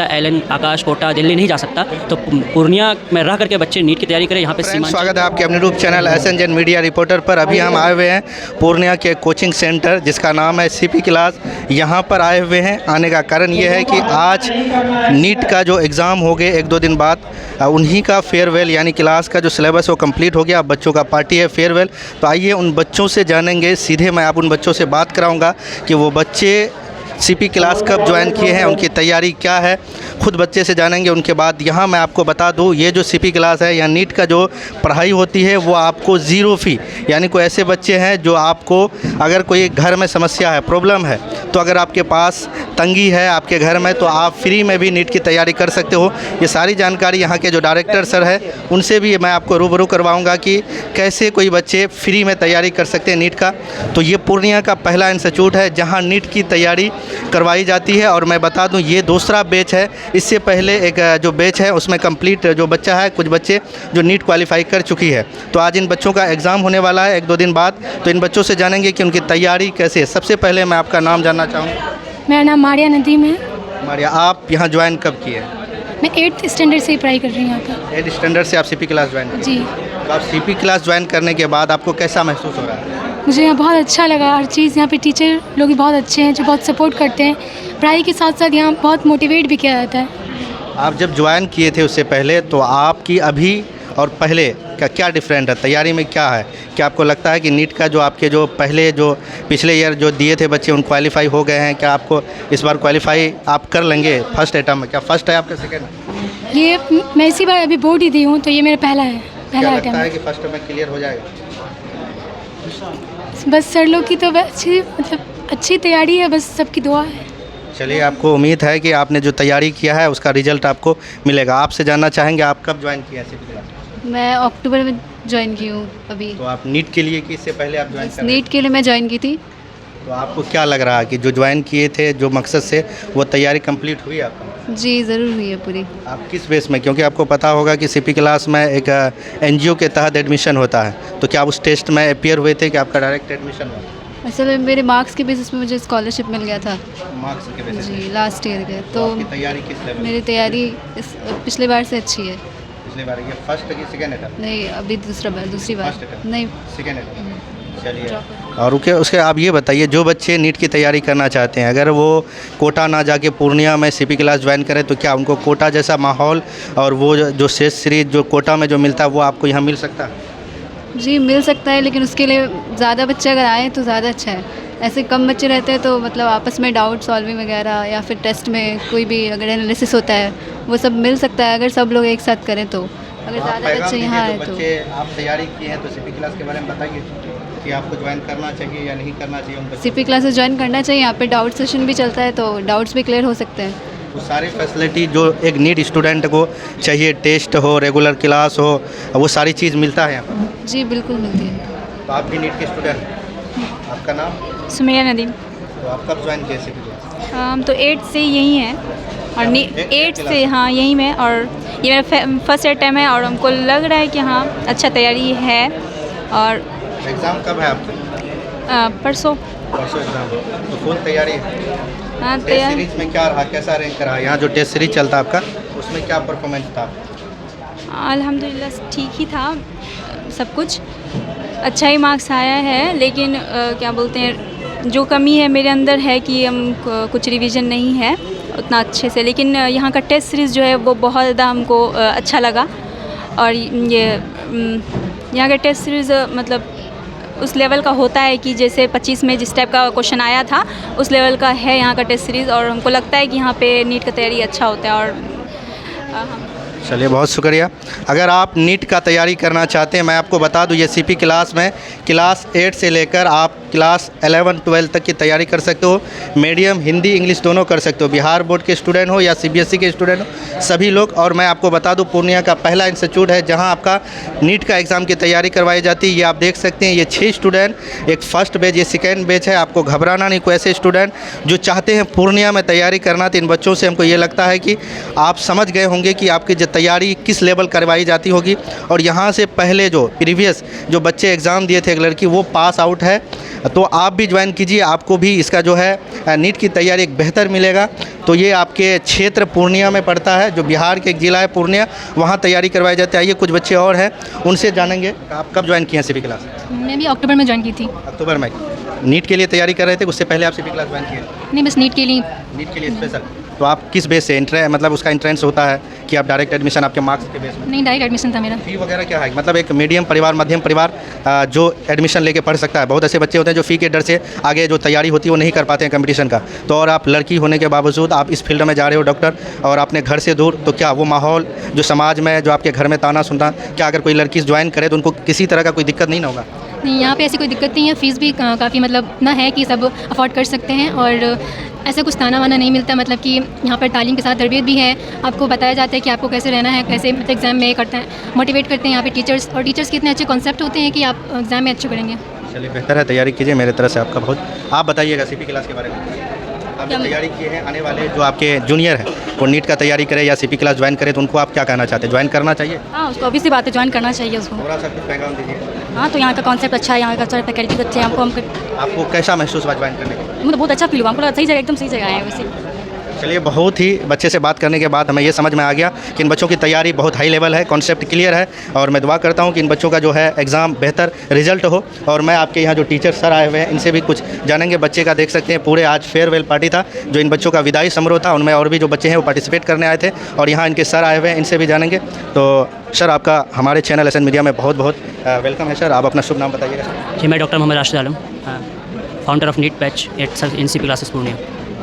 Elon, आकाश, कोटा, दिल्ली नहीं जा सकता, तो पूर्णिया में रह करके बच्चे नीट की तैयारी करें। यहाँ पे स्वागत है आपके अपने YouTube channel SNJ media reporter पर। अभी हम आए हुए हैं पूर्णिया के कोचिंग सेंटर जिसका नाम है CP क्लास। यहाँ पर आए हुए हैं, आने का कारण ये है कि आज नीट का जो एग्ज़ाम हो गए 1-2 दिन बाद, उन्हीं का फेयरवेल यानी क्लास का जो सिलेबस वो कंप्लीट हो गया। बच्चों का पार्टी है, फेयरवेल। तो आइए उन बच्चों से जानेंगे, सीधे मैं आप उन बच्चों से बात कराऊँगा कि वो बच्चे CP क्लास कब ज्वाइन किए हैं, उनकी तैयारी क्या है, खुद बच्चे से जानेंगे। उनके बाद यहाँ मैं आपको बता दूँ, ये जो CP क्लास है या नीट का जो पढ़ाई होती है वो आपको ज़ीरो फ़ी, यानी कोई ऐसे बच्चे हैं जो आपको अगर कोई घर में समस्या है, प्रॉब्लम है, तो अगर आपके पास तंगी है आपके घर में, तो आप फ्री में भी नीट की तैयारी कर सकते हो। ये सारी जानकारी यहाँ के जो डायरेक्टर सर है उनसे भी मैं आपको रूबरू करवाऊँगा कि कैसे कोई बच्चे फ्री में तैयारी कर सकते हैं नीट का। तो ये पूर्णिया का पहला इंस्टीट्यूट है जहाँ नीट की तैयारी करवाई जाती है। और मैं बता दूं ये दूसरा बैच है। इससे पहले एक जो बैच है उसमें कंप्लीट जो बच्चा है, कुछ बच्चे जो नीट क्वालिफाई कर चुकी है। तो आज इन बच्चों का एग्ज़ाम होने वाला है 1-2 दिन बाद, तो इन बच्चों से जानेंगे कि उनकी तैयारी कैसे है। सबसे पहले मैं आपका नाम जानना चाहूँगा। मेरा नाम मारिया नदीम है। मारिया, आप यहाँ ज्वाइन कब किए? मैं 8th स्टैंडर्ड से ही पढ़ाई कर रही हूँ यहाँ पर। 8th स्टैंडर्ड से आप CP क्लास ज्वाइन किए? जी। तो आप CP क्लास ज्वाइन करने के बाद आपको कैसा महसूस हो रहा है? मुझे यहाँ बहुत अच्छा लगा। हर चीज़ यहाँ पे टीचर लोग भी बहुत अच्छे हैं जो बहुत सपोर्ट करते हैं। पढ़ाई के साथ साथ यहाँ बहुत मोटिवेट भी किया जाता है। आप जब ज्वाइन किए थे उससे पहले, तो आपकी अभी और पहले का क्या डिफरेंट है, तैयारी में क्या है? क्या आपको लगता है कि नीट का जो आपके जो पहले जो पिछले ईयर जो दिए थे बच्चे उन क्वालिफाई हो गए हैं? क्या आपको इस बार क्वालिफाई आप कर लेंगे फर्स्ट अटैम्प्ट में? क्या फर्स्ट है आपका, सेकंड? ये मैं इसी बार अभी बोर्ड ही दी हूँ, तो ये मेरा पहला है, पहला लगता है अटैम्प्ट। कि फर्स्ट में क्लियर हो जाएगा? बस सर लोग की तो अच्छी तैयारी है, बस सबकी दुआ है। चलिए, आपको उम्मीद है कि आपने जो तैयारी किया है उसका रिजल्ट आपको मिलेगा। आपसे जानना चाहेंगे आप कब ज्वाइन किया CP क्लास? मैं अक्टूबर में ज्वाइन की हूँ अभी। तो आप नीट के लिए कि इससे पहले आप ज्वाइन कर? नीट के लिए मैं ज्वाइन की थी। तो आपको क्या लग रहा है कि जो ज्वाइन किए थे जो मकसद से, वो तैयारी कंप्लीट हुई आपका? जी ज़रूर हुई है पूरी। आप किस बेस में, क्योंकि आपको पता होगा कि CP क्लास में एक NGO के तहत एडमिशन होता है, तो क्या आप उस टेस्ट में अपीयर हुए थे कि आपका डायरेक्ट एडमिशन हुआ? असल में मेरे मार्क्स के बेसिस पे मुझे स्कॉलरशिप मिल गया था। मार्क्स के बेसिस पे? जी, लास्ट ईयर के। तो तो आपकी तैयारी किस लेवल? मेरी तैयारी पिछले बार से अच्छी है। पिछले बार ये फर्स्ट की सेकंड अटैम्प्ट? नहीं, अभी दूसरी बार फर्स्ट अटैम्प्ट? नहीं, सेकंड अटैम्प्ट। चलिए, और उसके आप ये बताइए, जो बच्चे नीट की तैयारी करना चाहते हैं, अगर वो कोटा ना जाके पूर्णिया में CP क्लास ज्वाइन करें, तो क्या उनको कोटा जैसा माहौल और वो जो शेष सीरीज जो कोटा में जो मिलता है वो आपको यहाँ मिल सकता है? जी मिल सकता है, लेकिन उसके लिए ज़्यादा बच्चे अगर आए तो ज़्यादा अच्छा है। ऐसे कम बच्चे रहते हैं तो मतलब आपस में डाउट सॉल्विंग वगैरह या फिर टेस्ट में कोई भी अगर एनालिसिस होता है वो सब मिल सकता है अगर सब लोग एक साथ करें तो। अगर ज़्यादा बच्चे यहाँ आए तो बच्चे आप तैयारी किए हैं तो CP क्लास के बारे में बताइए कि आपको ज्वाइन करना चाहिए या नहीं करना चाहिए उन बच्चों? CP क्लासेस ज्वाइन करना चाहिए। यहाँ पे डाउट सेशन भी चलता है तो डाउट्स भी क्लियर हो सकते हैं। वो सारी फैसिलिटी जो एक नीट स्टूडेंट को चाहिए, टेस्ट हो, रेगुलर क्लास हो, वो सारी चीज़ मिलता है यहाँ पर? जी बिल्कुल मिलती है। तो आप भी नीट के स्टूडेंट? आपका नाम? सुमैया नदीम। तो आप कब ज्वाइन किए CP क्लास? हम तो 8 से यही हैं और 8 से, हाँ यही में, और ये मेरा फर्स्ट अटैम्प्ट है और हमको लग रहा है कि हाँ अच्छा तैयारी है। और एग्ज़ाम कब है आपका? परसों एग्ज़ाम, तो फुल तैयारी है? हाँ टेस्ट तैयार। सीरीज में क्या रहा, कैसा रैंक रहा? यहाँ जो टेस्ट सीरीज चलता है आपका, उसमें क्या परफॉर्मेंस था? अल्हम्दुलिल्लाह ठीक ही था, सब कुछ अच्छा ही मार्क्स आया है। लेकिन क्या बोलते हैं, जो कमी है मेरे अंदर है कि हम कुछ रिवीजन नहीं है उतना अच्छे से। लेकिन यहाँ का टेस्ट सीरीज़ जो है वो बहुत ज़्यादा हमको अच्छा लगा। और ये यहाँ का टेस्ट सीरीज़ मतलब उस लेवल का होता है कि जैसे 25 में जिस टाइप का क्वेश्चन आया था उस लेवल का है यहाँ का टेस्ट सीरीज़। और हमको लगता है कि यहाँ पे नीट का तैयारी अच्छा होता है। और चलिए, बहुत शुक्रिया। अगर आप नीट का तैयारी करना चाहते हैं, मैं आपको बता दूं, ये CP क्लास में क्लास 8 से लेकर आप क्लास 11-12 तक की तैयारी कर सकते हो। मीडियम हिंदी इंग्लिश दोनों कर सकते हो, बिहार बोर्ड के स्टूडेंट हो या CBSE के स्टूडेंट हो, सभी लोग। और मैं आपको बता दूं, पूर्णिया का पहला इंस्टीट्यूट है जहां आपका नीट का एग्ज़ाम की तैयारी करवाई जाती है। ये आप देख सकते हैं, ये 6 स्टूडेंट, एक फ़र्स्ट बैच, ये सेकेंड बैच है। आपको घबराना नहीं। कोई ऐसे स्टूडेंट जो चाहते हैं पूर्णिया में तैयारी करना, तो इन बच्चों से हमको ये लगता है कि आप समझ गए होंगे कि आपकी जो तैयारी किस लेवल करवाई जाती होगी। और यहाँ से पहले जो प्रीवियस जो बच्चे एग्ज़ाम दिए थे, एक लड़की वो पास आउट है तो आप भी ज्वाइन कीजिए, आपको भी इसका जो है नीट की तैयारी एक बेहतर मिलेगा। तो ये आपके क्षेत्र पूर्णिया में पड़ता है, जो बिहार के एक ज़िला है पूर्णिया, वहाँ तैयारी करवाई जाती है। आइए कुछ बच्चे और हैं, उनसे जानेंगे। आप कब ज्वाइन किए हैं सीपी क्लास? मैं भी अक्टूबर में ज्वाइन की थी। अक्टूबर में। नीट के लिए तैयारी कर रहे थे, उससे पहले आप सीपी क्लास ज्वाइन किए? नहीं, बस नीट के लिए। नीट के लिए स्पेशल। तो आप किस बेस से मतलब उसका एंट्रेंस होता है कि आप डायरेक्ट एडमिशन आपके मार्क्स के बेस में? नहीं, डायरेक्ट एडमिशन था मेरा। फ़ी वगैरह क्या है? मतलब एक मीडियम परिवार, मध्यम परिवार जो एडमिशन लेके पढ़ सकता है। बहुत ऐसे बच्चे होते हैं जो फ़ी के डर से आगे जो तैयारी होती है वो नहीं कर पाते हैं कंपटीशन का। तो और आप लड़की होने के बावजूद आप इस फील्ड में जा रहे हो डॉक्टर, और अपने घर से दूर, तो क्या वो माहौल जो समाज में जो आपके घर में ताना सुनता, क्या अगर कोई लड़की ज्वाइन करे तो उनको किसी तरह का कोई दिक्कत नहीं ना होगा? नहीं, यहाँ पे ऐसी कोई दिक्कत नहीं है। फ़ीस भी काफ़ी मतलब ना है कि सब अफोर्ड कर सकते हैं, और ऐसा कुछ ताना वाना नहीं मिलता। मतलब कि यहाँ पर तालीम के साथ तरबियत भी है, आपको बताया जाता है कि आपको कैसे रहना है, कैसे मतलब एग्ज़ाम में करते हैं, मोटिवेट करते हैं यहाँ पे टीचर्स। और टीचर्स के इतने अच्छे कॉन्सेप्ट होते हैं कि आप एग्ज़ाम में अच्छे करेंगे। चलिए, बेहतर है, तैयारी कीजिए। मेरे तरफ से आपका बहुत। आप बताइएगा सीपी क्लास के बारे में। आप जो तैयारी किए हैं, आने वाले जो आपके जूनियर हैं वो नीट का तैयारी करें या सीपी क्लास ज्वाइन करें, तो उनको आप क्या कहना चाहते हैं? ज्वाइन करना चाहिए? हाँ, उसको अभी सी बात है, ज्वाइन करना चाहिए उसको। थोड़ा सा कुछ बैकग्राउंड दीजिए। हाँ, तो यहाँ का कॉन्सेप्ट अच्छा है, यहाँ का सर फैकल्टीज अच्छे हैं। आपको कैसा महसूस हुआ ज्वाइन करने के? मुझे बहुत अच्छा फील हुआ, हमको सही जगह, एकदम सही जगह है वैसे। चलिए, बहुत ही बच्चे से बात करने के बाद हमें ये समझ में आ गया कि इन बच्चों की तैयारी बहुत हाई लेवल है, कॉन्सेप्ट क्लियर है, और मैं दुआ करता हूँ कि इन बच्चों का जो है एग्ज़ाम बेहतर रिजल्ट हो। और मैं आपके यहाँ जो टीचर सर आए हुए हैं इनसे भी कुछ जानेंगे। बच्चे का देख सकते हैं, पूरे आज फेयरवेल पार्टी था, जो इन बच्चों का विदाई समारोह था, उनमें और भी जो बच्चे हैं वो पार्टिसिपेट करने आए थे, और यहाँ इनके सर आए हुए हैं, इनसे भी जानेंगे। तो सर, आपका हमारे चैनल एसएन मीडिया में बहुत बहुत वेलकम है। सर, आप अपना शुभ नाम बताइएगा। जी, मैं doctor Mohammad Rashid Alam, founder of NEET batch at in CP classes Purnia.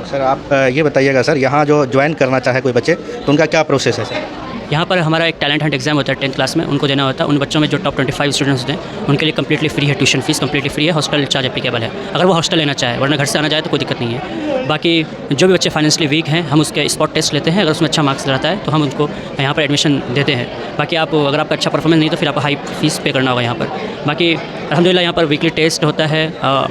Sir, आप ये बताइएगा सर, यहाँ जो ज्वाइन करना चाहे कोई बच्चे, तो उनका क्या प्रोसेस है सर? यहाँ पर हमारा एक टैलेंट हंट एग्जाम होता है 10th क्लास में, उनको देना होता है। उन बच्चों में जो टॉप 25 स्टूडेंट्स होते हैं उनके लिए कम्प्लीटली फ्री है, ट्यूशन फीस कम्प्लीटली फ्री है, हॉस्टल चार्ज एप्लीकेबल है अगर वो हॉस्टल लेना चाहे, वरना घर से आना चाहे तो कोई दिक्कत नहीं है। बाकी जो भी बच्चे फाइनेंशियली वीक हैं, हम उसके स्पॉट टेस्ट लेते हैं, अगर उसमें अच्छा मार्क्स रहता है तो हम उनको यहाँ पर एडमिशन देते हैं। बाकी आप अगर आपका अच्छा परफॉर्मेंस नहीं तो फिर आपको हाई फीस पे करना होगा यहाँ पर। बाकी अल्हम्दुलिल्लाह यहाँ पर वीकली टेस्ट होता है,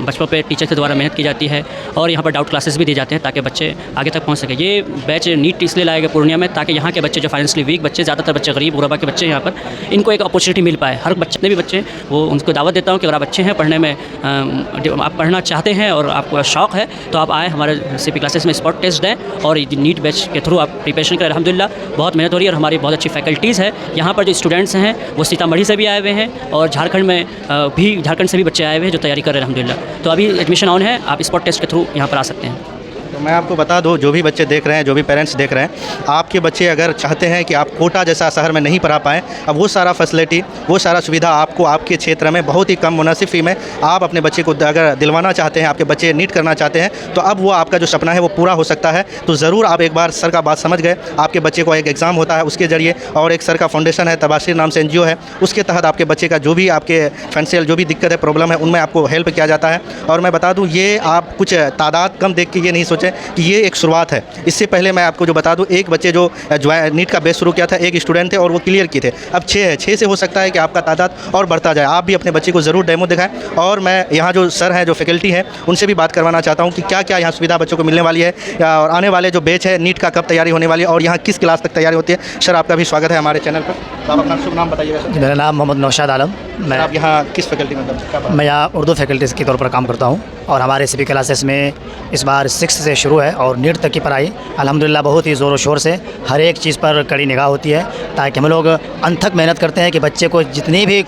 बच्चों पे टीचर के द्वारा मेहनत की जाती है, और यहाँ पर डाउट क्लासेस भी दिए जाते हैं ताकि बच्चे आगे तक पहुँच सके। ये बैच नीट इसलिए लाया गया पूर्णिया में ताकि यहाँ के बच्चे जो फाइनेंशियली वीक बच्चे, ज़्यादातर बच्चे गरीब गुरबा के बच्चे यहाँ पर, इनको एक अपॉर्चुनिटी मिल पाए। हर बच्चे ने भी बच्चे वो उनको दावत देता हूँ कि अगर आप अच्छे हैं पढ़ने में, आप पढ़ना चाहते हैं और आपको शौक़ है तो आप आए हमारे सीपी क्लासेस में स्पॉट टेस्ट दें, और नीट बैच के थ्रू आप प्रिपरेशन करें। अल्हम्दुलिल्लाह बहुत मेहनत हो रही है, और हमारी बहुत अच्छी फैकल्टीज़ है। यहाँ पर जो स्टूडेंट्स हैं वो सीतामढ़ी से भी आए हुए हैं, और झारखंड से भी बच्चे आए हुए हैं जो तैयारी कर रहे हैं अल्हम्दुलिल्लाह। तो अभी एडमिशन ऑन है, आप स्पॉट टेस्ट के थ्रू यहाँ पर आ सकते हैं। तो मैं आपको बता दूं, जो भी बच्चे देख रहे हैं, जो भी पेरेंट्स देख रहे हैं, आपके बच्चे अगर चाहते हैं कि आप कोटा जैसा शहर में नहीं पढ़ा पाएँ, अब वो सारा फैसिलिटी, वो सारा सुविधा आपको आपके क्षेत्र में बहुत ही कम मुनासिब फ़ी में आप अपने बच्चे को अगर दिलवाना चाहते हैं, आपके बच्चे नीट करना चाहते हैं, तो अब वो आपका जो सपना है वो पूरा हो सकता है। तो ज़रूर आप एक बार सर का बात समझ गए। आपके बच्चे को एक एग्ज़ाम होता है, उसके ज़रिए, और एक सर का फाउंडेशन है, तबाशिर नाम से NGO है, उसके तहत आपके बच्चे का जो भी आपके फाइनेंशियल जो भी दिक्कत है, प्रॉब्लम है, उनमें आपको हेल्प किया जाता है। और मैं बता दूँ, ये आप कुछ तादाद कम देख के ये नहीं सोचें कि ये एक शुरुआत है। इससे पहले मैं आपको जो बता दूं, एक बच्चे जो नीट का बेस शुरू किया था, एक स्टूडेंट थे और वो क्लियर किए थे। अब 6 है, 6 से हो सकता है कि आपका तादाद और बढ़ता जाए। आप भी अपने बच्चे को ज़रूर डेमो दिखाएं। और मैं यहाँ जो सर हैं, जो फैकल्टी हैं, उनसे भी बात करवाना चाहता हूँ कि क्या क्या यहाँ सुविधा बच्चों को मिलने वाली है, और आने वाले जो बैच है नीट का कब तैयारी होने वाली है, और यहाँ किस क्लास तक तैयारी होती है। सर, आपका भी स्वागत है हमारे चैनल पर। तो आप अपना शुभ नाम बताइएगा सर। मेरा नाम मोहम्मद नौशाद आलम। मैं आप यहाँ किस फैकल्टी में? मैं यहाँ उर्दू फैकल्टीज़ के तौर पर काम करता हूँ, और हमारे सीपी क्लासेस में इस बार 6 से शुरू है, और नीट तक की पढ़ाई अल्हम्दुलिल्लाह बहुत ही ज़ोर शोर से हर एक चीज़ पर कड़ी निगाह होती है, ताकि हम लोग अनथक मेहनत करते हैं कि बच्चे को जितनी भी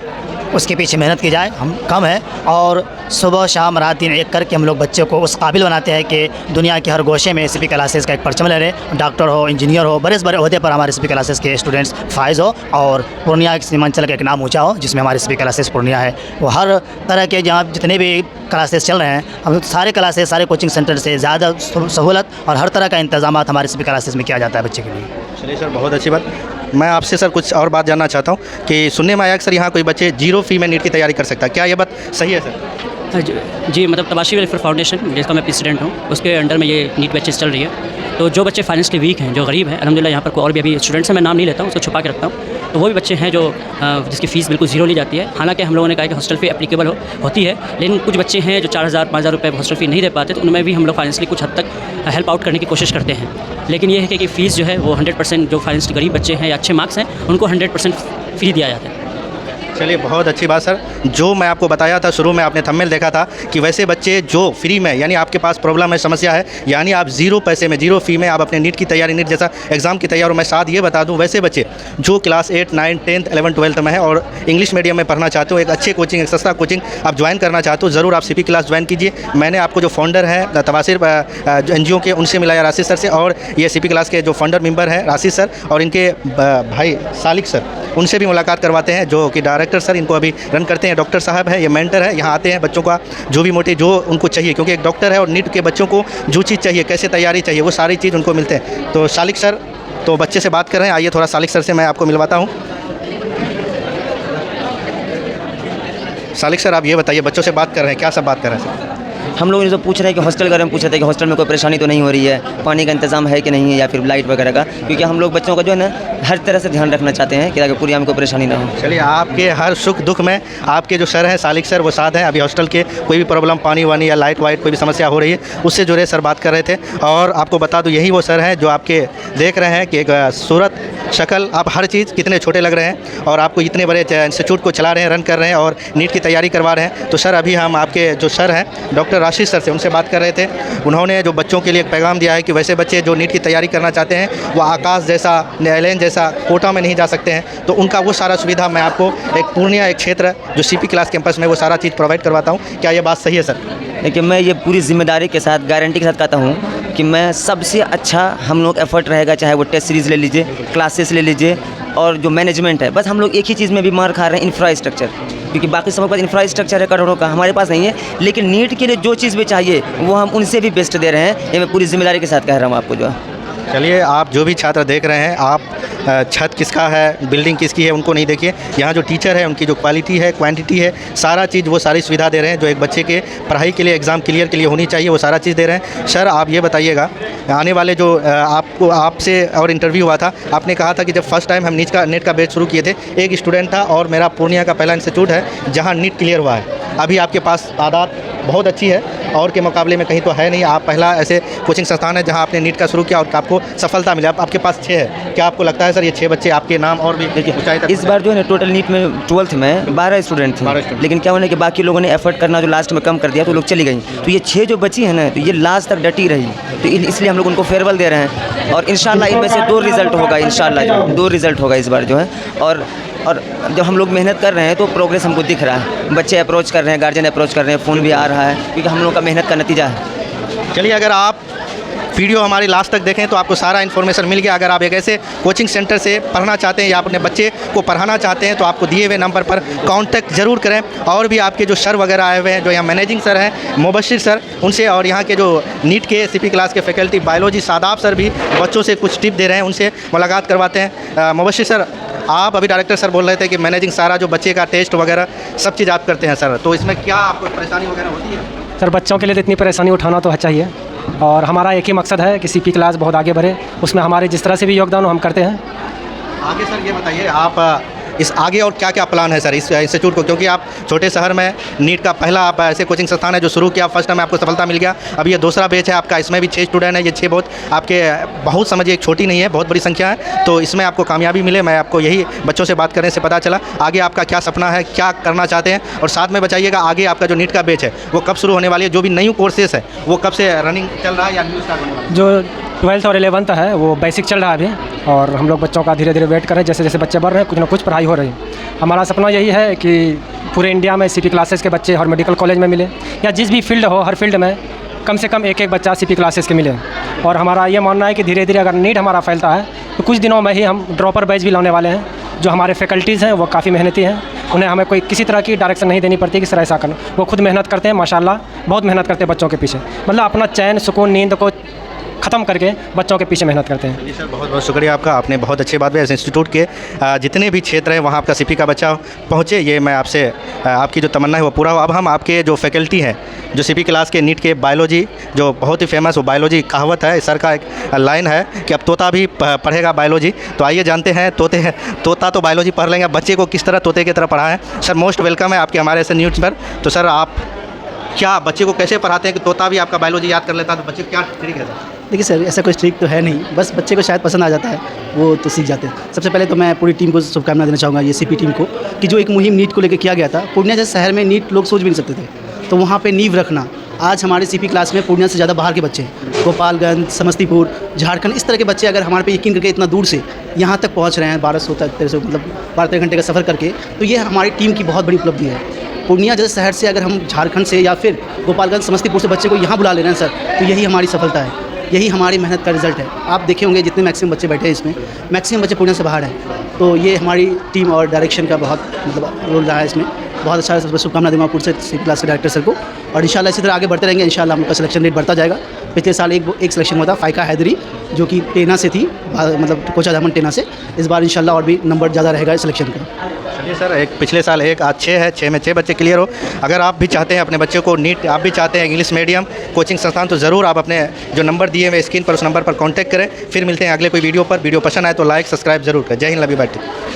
उसके पीछे मेहनत की जाए हम कम है, और सुबह शाम रात दिन एक करके हम लोग बच्चे को उस काबिल बनाते हैं कि दुनिया के हर गोशे में सीपी क्लासेस का एक परचम ले रहे, डॉक्टर हो, इंजीनियर हो, बड़े बड़े ओहदे पर हमारे सीपी क्लासेस के स्टूडेंट्स फाइज हो, और पूर्णिया सीमांचल का एक नाम ऊँचा हो जिसमें हमारे सीपी क्लासेस पूर्णिया है। वो हर तरह के जहाँ जितने भी क्लासेस चल रहे हैं, हम सारे क्लासेस, सारे कोचिंग सेंटर से ज़्यादा सहूलत और हर तरह का इंतजाम हमारे सीपी क्लासेस में किया जाता है बच्चे के लिए। चलिए सर, बहुत अच्छी बात। मैं आपसे सर कुछ और बात जानना चाहता हूँ कि सुनने में आया कि सर यहाँ कोई बच्चे 0 फ़ी में नीट की तैयारी कर सकता है, क्या ये बात सही है सर? जी, मतलब तबाशी वेलफेयर फाउंडेशन जिसका मैं प्रेसिडेंट हूँ, उसके अंडर में ये नीट बैचेस चल रही है। तो जो बच्चे फाइनेंशियली वीक हैं, जो गरीब हैं, अल्हम्दुलिल्लाह यहाँ पर कोई और भी अभी स्टूडेंट्स हैं, मैं नाम नहीं लेता हूँ, उसको छुपा के रखता हूँ, तो वो भी बच्चे हैं जो जिसकी फ़ीस बिल्कुल ज़ीरो ली जाती है। हालांकि हम लोगों ने कहा कि हॉस्टल फ़ी एप्लीकेबल होती है, लेकिन कुछ बच्चे हैं जो 4000-5000 रुपये हॉस्टल फ़ी नहीं दे पाते, तो उनमें भी हम लोग फाइनेंशियली कुछ हद तक हेल्प आउट करने की कोशिश करते हैं। लेकिन ये है कि फ़ीस जो है वो 100% जो फाइनेंशियली गरीब बच्चे हैं या अच्छे मार्क्स हैं उनको 100% फ्री दिया जाता है। चलिए, बहुत अच्छी बात सर। जो मैं आपको बताया था शुरू में, आपने थंबनेल देखा था कि वैसे बच्चे जो फ्री में, यानी आपके पास प्रॉब्लम है, समस्या है, यानी आप ज़ीरो पैसे में, ज़ीरो फ़ी में आप अपने नीट की तैयारी, नीट जैसा एग्ज़ाम की तैयारी। और मैं साथ ये बता दूं, वैसे बच्चे जो क्लास 8, 9, 10, 11, 12 में है और इंग्लिश मीडियम में पढ़ना चाहते हो, एक अच्छे कोचिंग, एक सस्ता कोचिंग आप ज्वाइन करना चाहते हो, ज़रूर आप CP क्लास ज्वाइन कीजिए। मैंने आपको जो फाउंडर है तवासिर NGO के, उनसे मिलाया, राशिद सर से, और ये CP क्लास के जो फाउंडर मेंबर हैं राशिद सर और इनके भाई सालिक सर, उनसे भी मुलाकात करवाते हैं, जो कि डायरेक्टर सर इनको अभी रन करते हैं। डॉक्टर साहब है, ये मेंटर है, यहाँ आते हैं बच्चों का जो भी मोटिव, जो उनको चाहिए, क्योंकि एक डॉक्टर है और नीट के बच्चों को जो चीज़ चाहिए, कैसे तैयारी चाहिए, वो सारी चीज़ उनको मिलते हैं। तो सालिक सर तो बच्चे से बात कर रहे हैं, आइए थोड़ा सालिक सर से मैं आपको मिलवाता हूँ। सालिक सर, आप ये बताइए, बच्चों से बात कर रहे हैं, क्या सब बात कर रहे हैं सर? हम लोग जो पूछ रहे हैं कि हॉस्टल के बारे में पूछ रहे थे कि हॉस्टल में कोई परेशानी तो नहीं हो रही है, पानी का इंतजाम है कि नहीं है, या फिर लाइट वगैरह का, क्योंकि हम लोग बच्चों का जो है ना हर तरह से ध्यान रखना चाहते हैं कि ताकि पूरी में कोई परेशानी ना हो। चलिए, आपके हर सुख दुख में आपके जो सर हैं सालिक सर, वो साथ हैं। अभी हॉस्टल के कोई भी प्रॉब्लम, पानी वानी या लाइट वाइट कोई भी समस्या हो रही है, उससे जुड़े सर बात कर रहे थे। और आपको बता दूं, यही वो सर हैं जो आपके देख रहे हैं कि एक सूरत, शक्ल, आप हर चीज़ कितने छोटे लग रहे हैं और आपको इतने बड़े इंस्टीट्यूट को चला रहे हैं, रन कर रहे हैं और नीट की तैयारी करवा रहे हैं। तो सर, अभी हम आपके जो सर हैं डॉक्टर राशिद सर से, उनसे बात कर रहे थे। उन्होंने जो बच्चों के लिए एक पैगाम दिया है कि वैसे बच्चे जो नीट की तैयारी करना चाहते हैं, वो आकाश जैसा, एयरलाइन जैसा कोटा में नहीं जा सकते हैं, तो उनका वो सारा सुविधा मैं आपको एक पूर्णिया, एक क्षेत्र जो CP क्लास कैंपस में, वो सारा चीज़ प्रोवाइड करवाता हूँ। क्या ये बात सही है सर? लेकिन मैं ये पूरी जिम्मेदारी के साथ, गारंटी के साथ कहता हूँ कि मैं सबसे अच्छा हम लोग एफर्ट रहेगा, चाहे वो टेस्ट सीरीज़ ले लीजिए, क्लासेस ले लीजिए, और जो मैनेजमेंट है, बस हम लोग एक ही चीज़ में भी मार खा रहे हैं, इंफ्रास्ट्रक्चर। क्योंकि बाकी सबके पास इंफ्रास्ट्रक्चर है करोड़ों का, हमारे पास नहीं है। लेकिन नीट के लिए जो चीज़ भी चाहिए वो हम उनसे भी बेस्ट दे रहे हैं, ये मैं पूरी जिम्मेदारी के साथ कह रहा हूँ आपको जो है। चलिए, आप जो भी छात्र देख रहे हैं, आप छत किसका है, बिल्डिंग किसकी है, उनको नहीं देखिए। यहाँ जो टीचर है, उनकी जो क्वालिटी है, क्वांटिटी है, सारा चीज़, वो सारी सुविधा दे रहे हैं जो एक बच्चे के पढ़ाई के लिए, एग्ज़ाम क्लियर के लिए होनी चाहिए, वो सारा चीज़ दे रहे हैं। सर, आप ये बताइएगा, आने वाले जो आपको आपसे और इंटरव्यू हुआ था, आपने कहा था कि जब फर्स्ट टाइम हम नेट का बैच शुरू किए थे, एक स्टूडेंट था और मेरा पूर्णिया का पहला इंस्टीट्यूट है जहाँ नीट क्लियर हुआ है। अभी आपके पास तादाद बहुत अच्छी है और के मुकाबले में कहीं तो है नहीं। आप पहला ऐसे कोचिंग संस्थान है जहां आपने नीट का शुरू किया और आपको सफलता मिली। आपके पास 6 है। क्या आपको लगता है सर, ये 6 बच्चे आपके नाम और भी ऊंचाई तक? इस बार जो है ना टोटल नीट में 12th में 12 स्टूडेंट थे, लेकिन क्या होने कि बाकी लोगों ने एफर्ट करना जो लास्ट में कम कर दिया तो लोग चली गई। तो ये 6 जो बची है ना, तो ये लास्ट तक डटी रही, तो इसलिए हम लोग उनको फेयरवेल दे रहे हैं। और इंशाल्लाह इनमें से 2 रिज़ल्ट होगा, इंशाल्लाह 2 रिज़ल्ट होगा इस बार जो है। और जब हम लोग मेहनत कर रहे हैं तो प्रोग्रेस हमको दिख रहा है, बच्चे अप्रोच कर रहे हैं, गार्जियन अप्रोच कर रहे हैं, फ़ोन भी आ रहा है, क्योंकि हम लोग का मेहनत का नतीजा है। चलिए, अगर आप वीडियो हमारी लास्ट तक देखें तो आपको सारा इन्फॉर्मेशन मिल गया। अगर आप एक ऐसे कोचिंग सेंटर से पढ़ना चाहते हैं या अपने बच्चे को पढ़ाना चाहते हैं तो आपको दिए हुए नंबर पर कांटेक्ट ज़रूर करें। और भी आपके जो सर वगैरह आए हुए हैं, जो यहाँ मैनेजिंग सर हैं, मुबशिर सर, उनसे, और यहाँ के जो नीट के CP क्लास के फैकल्टी, बायोलॉजी शादाब सर भी बच्चों से कुछ टिप दे रहे हैं, उनसे मुलाकात करवाते हैं। मुबशिर सर, आप अभी डायरेक्टर सर बोल रहे थे कि मैनेजिंग सारा जो बच्चे का टेस्ट वगैरह सब चीज़ आप करते हैं सर, तो इसमें क्या आपको परेशानी वगैरह होती है? सर, बच्चों के लिए तो इतनी परेशानी उठाना तो चाहिए, और हमारा एक ही मकसद है कि CP क्लास बहुत आगे बढ़े, उसमें हमारे जिस तरह से भी योगदान हम करते हैं। आगे सर ये बताइए, आप इस आगे और क्या क्या प्लान है सर इस इंस्टीट्यूट को, क्योंकि आप छोटे शहर में नीट का पहला आप ऐसे कोचिंग संस्थान है जो शुरू किया, फर्स्ट टाइम आपको सफलता मिल गया, अब ये दूसरा बैच है आपका, इसमें भी 6 स्टूडेंट है। ये 6 बहुत आपके, बहुत समझिए एक छोटी नहीं है, बहुत बड़ी संख्या है, तो इसमें आपको कामयाबी मिले। मैं आपको यही बच्चों से बात करने से पता चला। आगे आपका क्या सपना है, क्या करना चाहते हैं, और साथ में बताइएगा आगे आपका जो नीट का बैच है वो कब शुरू होने वाली है, जो भी न्यू कोर्सेस है वो कब से रनिंग चल रहा है या न्यू स्टार्ट होने वाला है? जो 12th और 11th है वो बेसिक चल रहा है अभी, और हम लोग बच्चों का धीरे धीरे वेट कर रहे हैं, जैसे जैसे बच्चे बढ़ रहे हैं कुछ ना कुछ पढ़ाई हो रही है। हमारा सपना यही है कि पूरे इंडिया में CP क्लासेस के बच्चे हर मेडिकल कॉलेज में मिले, या जिस भी फील्ड हो, हर फील्ड में कम से कम एक एक बच्चा CP क्लासेस के मिले। और हमारा ये मानना है कि धीरे धीरे अगर नीट हमारा फैलता है तो कुछ दिनों में ही हम ड्रॉपर बैच भी लाने वाले हैं। जो हमारे फैकल्टीज़ हैं वो काफ़ी मेहनती हैं, उन्हें हमें कोई किसी तरह की डायरेक्शन नहीं देनी पड़ती कि सर ऐसा करना, वो खुद मेहनत करते हैं, माशाल्लाह बहुत मेहनत करते हैं बच्चों के पीछे, मतलब अपना चैन सुकून नींद को ख़त्म करके बच्चों के पीछे मेहनत करते हैं। जी सर, बहुत बहुत शुक्रिया आपका, आपने बहुत अच्छी बात है। इस इंस्टीट्यूट के जितने भी क्षेत्र हैं वहाँ आपका CP का बच्चा पहुँचे, ये मैं आपसे, आपकी जो तमन्ना है वो पूरा हो। अब हम आपके जो फैकल्टी हैं जो CP क्लास के नीट के बायोलॉजी, जो बहुत ही फेमस, वो बायोलॉजी कहावत है, सर का एक लाइन है कि अब तोता भी पढ़ेगा बायोलॉजी, तो आइए जानते हैं तोता तो बायोलॉजी पढ़ लेंगे, बच्चे को किस तरह तोते की तरह पढ़ा है। सर, मोस्ट वेलकम है आपके हमारे ऐसे न्यूज़ पर। तो सर, आप क्या बच्चे को कैसे पढ़ाते हैं कि तोता भी आपका बायोलॉजी याद कर लेता है, तो बच्चे क्या ट्रिक है सर? देखिए सर, ऐसा कोई स्ट्रिक्ट तो है नहीं, बस बच्चे को शायद पसंद आ जाता है, वो तो सीख जाते हैं। सबसे पहले तो मैं पूरी टीम को शुभकामनाएं देना चाहूँगा, ये सीपी टीम को, कि जो एक मुहिम नीट को लेकर किया गया था। पूर्णिया जैसे शहर में नीट लोग सोच भी नहीं सकते थे, तो वहाँ पे नींव रखना। आज हमारे सीपी क्लास में पूर्णिया से ज़्यादा बाहर के बच्चे हैं, गोपालगंज, समस्तीपुर, झारखंड, इस तरह के बच्चे अगर हमारे पे यकीन करके इतना दूर से यहाँ तक पहुँच रहे हैं, 1200 तक 1300 मतलब 12-13 घंटे का सफ़र करके, तो ये हमारी टीम की बहुत बड़ी उपलब्धि है। पूर्णिया जैसे शहर से अगर हम झारखंड से या फिर गोपालगंज, समस्तीपुर से बच्चे को यहाँ बुला ले रहे हैं सर, तो यही हमारी सफलता है, यही हमारी मेहनत का रिजल्ट है। आप देखे होंगे जितने मैक्सिमम बच्चे बैठे हैं इसमें, मैक्सिमम बच्चे पूर्णिया से बाहर हैं, तो ये हमारी टीम और डायरेक्शन का बहुत मतलब रोल रहा है इसमें। बहुत अच्छा है, शुभकामना दूँगा पूरे सीपी क्लास के डायरेक्टर सर को, और इंशाल्लाह इसी तरह आगे बढ़ते रहेंगे। इंशाल्लाह हम लोग का सिलेक्शन रेट बढ़ता जाएगा। पिछले साल एक सिलेक्शन हुआ था फ़ाइका हैदरी, जो कि टेना से थी, मतलब कोचा दामन टेना से। इस बार इंशाल्लाह और भी नंबर ज़्यादा रहेगा इस सिलेक्शन का। चलिए सर, एक पिछले साल एक आज 6 है, 6 में 6 बच्चे क्लियर हो। अगर आप भी चाहते हैं अपने बच्चों को नीट, आप भी चाहते हैं इंग्लिश मीडियम कोचिंग संस्थान, तो ज़रूर आप अपने जो नंबर दिए हुए स्क्रीन पर, उस नंबर पर कॉन्टैक्ट करें। फिर मिलते हैं अगले कोई वीडियो पर। वीडियो पसंद आए तो लाइक सब्सक्राइब जरूर करें। जय हिंद, लव यू, बाय।